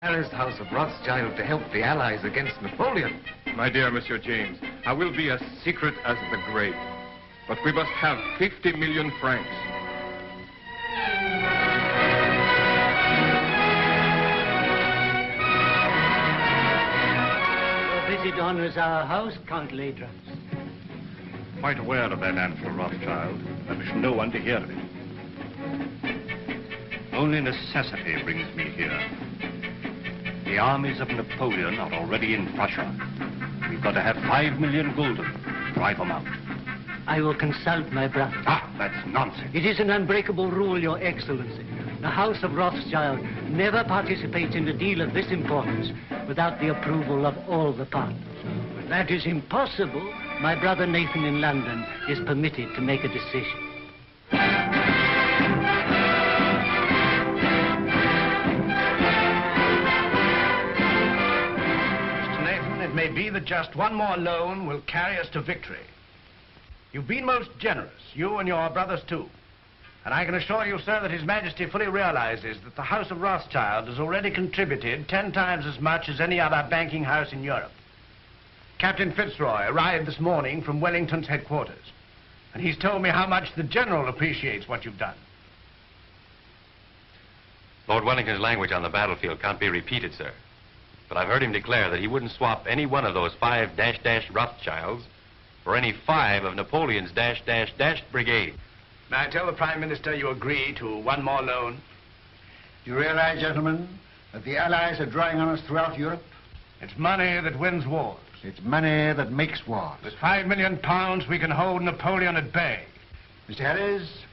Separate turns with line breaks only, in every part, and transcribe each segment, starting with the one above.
the House of Rothschild to help the Allies against Napoleon.
My dear Monsieur James, I will be as secret as the grave. But we must have 50 million francs.
Your visit honors our house, Count Ladras.
Quite aware of that Ansel Rothschild. I wish no one to hear of it. Only necessity brings me here. The armies of Napoleon are already in Prussia. We've got to have 5 million gulden. Drive them out.
I will consult my brother.
Ah, that's nonsense.
It is an unbreakable rule, Your Excellency. The House of Rothschild never participates in a deal of this importance without the approval of all the partners. When that is impossible, my brother Nathan in London is permitted to make a decision.
Mr. Nathan, it may be that just one more loan will carry us to victory. You've been most generous, you and your brothers too. And I can assure you, sir, that His Majesty fully realizes that the House of Rothschild has already contributed 10 times as much as any other banking house in Europe. Captain Fitzroy arrived this morning from Wellington's headquarters, and he's told me how much the General appreciates what you've done.
Lord Wellington's language on the battlefield can't be repeated, sir. But I've heard him declare that he wouldn't swap any one of those 5 -- Rothschilds for any 5 of Napoleon's -- brigade.
May I tell the Prime Minister you agree to one more loan?
Do you realize, gentlemen, that the Allies are drawing on us throughout Europe?
It's money that wins wars.
It's money that makes wars.
With £5 million, we can hold Napoleon at bay.
Mr. Harris,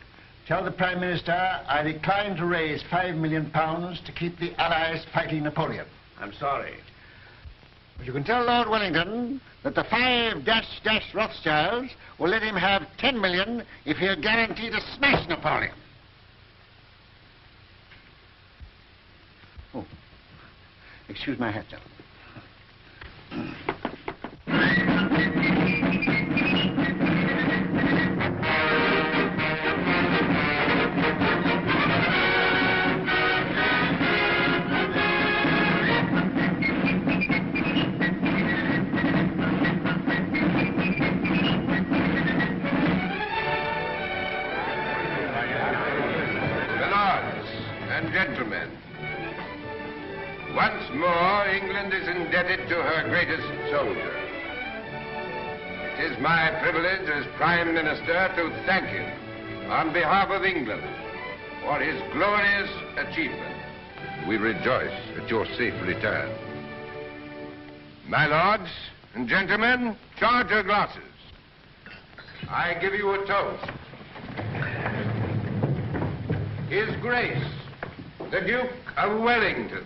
tell the Prime Minister I decline to raise £5 million to keep the Allies fighting Napoleon.
I'm sorry.
But you can tell Lord Wellington that the 5 -- Rothschilds will let him have 10 million if he'll guarantee to smash Napoleon. Oh, excuse my hat, gentlemen.
Gentlemen, once more England is indebted to her greatest soldier. It is my privilege as Prime Minister to thank him on behalf of England for his glorious achievement. We rejoice at your safe return. My lords and gentlemen, charge your glasses. I give you a toast. His Grace, the Duke of Wellington.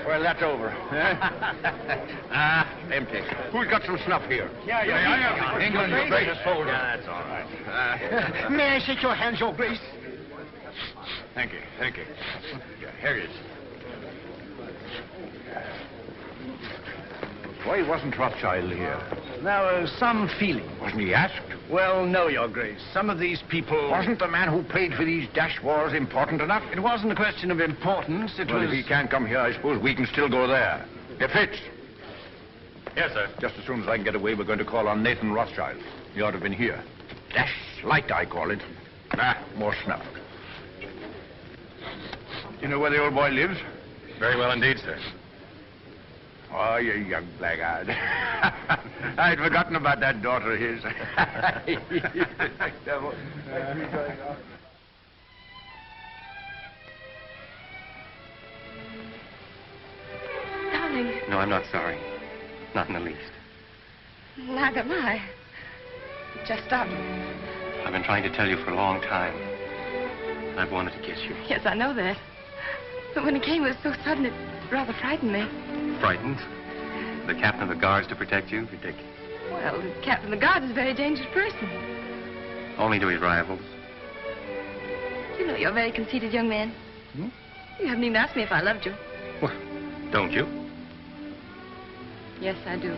Well, that's over. Empty. Who's got some snuff here?
Yeah.
England's the greatest soldier.
Yeah, that's all right.
May I shake your hands, Your Grace?
Thank you. Yeah, here it is. Why wasn't Rothschild here?
There was some feeling.
Wasn't he asked?
Well, no, Your Grace. Some of these people...
Wasn't the man who paid for these dash wars important enough?
It wasn't a question of importance. It
Well,
was...
if he can't come here, I suppose we can still go there. Hey, Fitz.
Yes, sir.
Just as soon as I can get away, we're going to call on Nathan Rothschild. He ought to have been here. Dash light, I call it. More snuff. You know where the old boy lives?
Very well indeed, sir.
Oh, you young blackguard. I'd forgotten about that daughter of his.
Darling.
No, I'm not sorry. Not in the least.
Neither am I. Just stop.
I've been trying to tell you for a long time. I've wanted to kiss you.
Yes, I know that. But when it came, it was so sudden, it rather frightened me.
Frightened? The captain of the guards to protect you? Ridiculous.
Well, the captain of the guard is a very dangerous person.
Only to his rivals.
You know you're a very conceited young man.
Hmm?
You haven't even asked me if I loved you.
Well, don't you?
Yes, I do.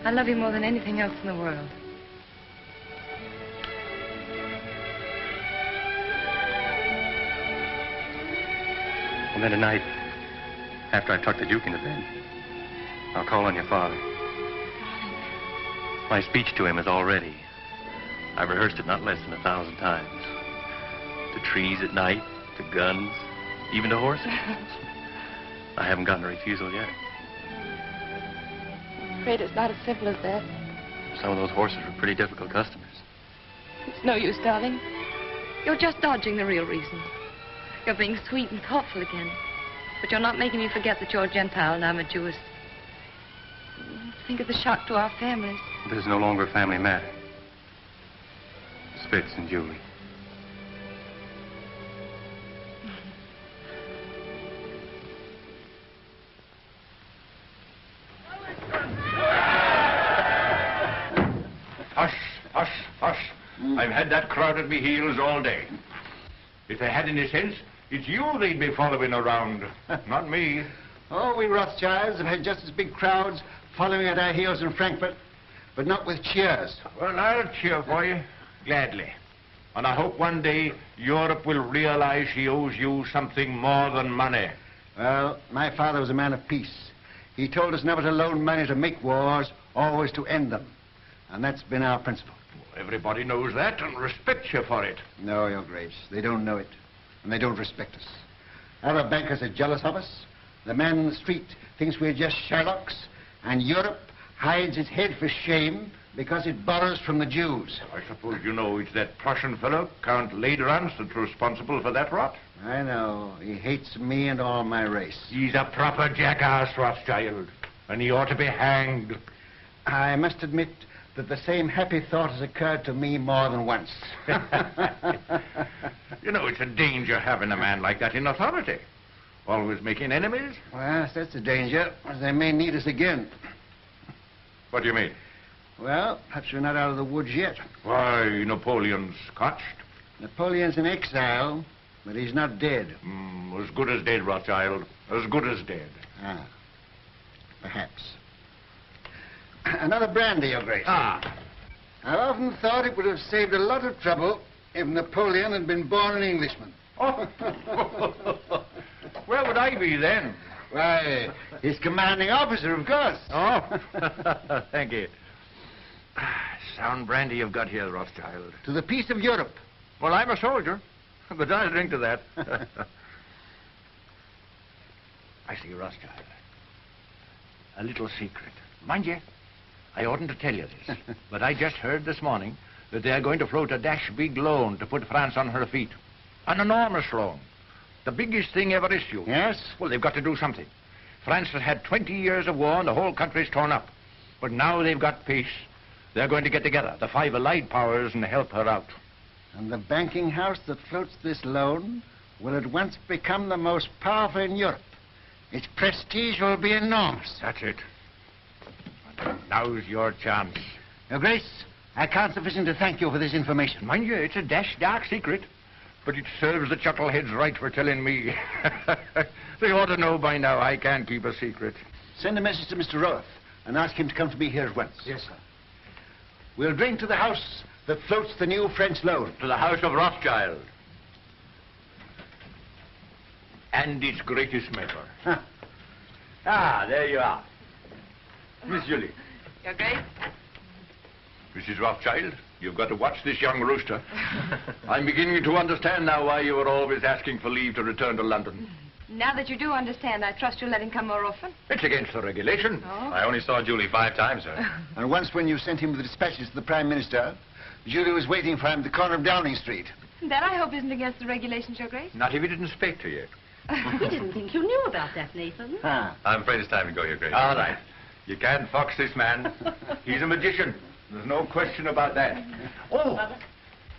I love you more than anything else in the world.
And then tonight, after I tuck the Duke into bed, I'll call on your father. My speech to him is all ready. I've rehearsed it not less than 1,000 times. To trees at night, to guns, even to horses. I haven't gotten a refusal yet.
I'm afraid it's not as simple as that.
Some of those horses were pretty difficult customers.
It's no use, darling. You're just dodging the real reason. You're being sweet and thoughtful again. But you're not making me forget that you're a Gentile and I'm a Jewess. Think of the shock to our families.
This is no longer a family matter. Spitz and Julie.
Hush, hush, hush. I've had that crowd at me heels all day. If they had any sense, it's you they'd be following around, not me.
Oh, we Rothschilds have had just as big crowds following at our heels in Frankfurt, but not with cheers.
Well, I'll cheer for you, gladly. And I hope one day Europe will realize she owes you something more than money.
Well, my father was a man of peace. He told us never to loan money to make wars, always to end them. And that's been our principle.
Everybody knows that and respects you for it.
No, Your Grace, they don't know it. And they don't respect us. Our bankers are jealous of us. The man in the street thinks we're just Sherlocks. And Europe hides its head for shame because it borrows from the Jews.
I suppose you know it's that Prussian fellow, Count Lederans, that's responsible for that rot.
I know. He hates me and all my race.
He's a proper jackass, Rothschild. And he ought to be hanged.
I must admit that the same happy thought has occurred to me more than once.
You know, it's a danger having a man like that in authority. Always making enemies.
Well, yes, that's a danger. They may need us again.
What do you mean?
Well, perhaps we're not out of the woods yet.
Why, Napoleon's scotched.
Napoleon's in exile, but he's not dead.
As good as dead, Rothschild. As good as dead.
Ah, perhaps. Another brandy, Your Grace.
Ah.
I've often thought it would have saved a lot of trouble if Napoleon had been born an Englishman.
Oh. Where would I be then?
Why, his commanding officer, of course.
Oh, thank you. Sound brandy you've got here, Rothschild.
To the peace of Europe.
Well, I'm a soldier, but I'll drink to that. I see, Rothschild. A little secret. Mind you, I oughtn't to tell you this, but I just heard this morning that they're going to float a dash big loan to put France on her feet. An enormous loan. The biggest thing ever issued.
Yes?
Well, they've got to do something. France has had 20 years of war and the whole country's torn up. But now they've got peace. They're going to get together, the 5 allied powers, and help her out.
And the banking house that floats this loan will at once become the most powerful in Europe. Its prestige will be enormous.
That's it. Now's your chance.
Your Grace, I can't sufficient to thank you for this information.
Mind you, it's a dash dark secret. But it serves the chuckleheads right for telling me. They ought to know by now I can't keep a secret.
Send a message to Mr. Roth and ask him to come to me here at once.
Yes, sir.
We'll drink to the house that floats the new French loan.
To the House of Rothschild. And its greatest member.
Huh.
Ah, there you are. Miss Julie.
Your Grace?
Mrs. Rothschild, you've got to watch this young rooster. I'm beginning to understand now why you were always asking for leave to return to London.
Now that you do understand, I trust you'll let him come more often.
It's against the regulation.
Oh?
I only saw Julie 5 times, sir.
And once when you sent him with the dispatches to the Prime Minister, Julie was waiting for him at the corner of Downing Street.
That, I hope, isn't against the regulations, Your Grace.
Not if he didn't speak to you.
We didn't think you knew about that, Nathan.
Ah.
I'm afraid it's time to go, Your Grace.
All right. You can't fox this man. He's a magician. There's no question about that. Oh,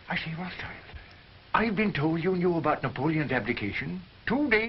I see, Rothschild. I've been told you knew about Napoleon's abdication 2 days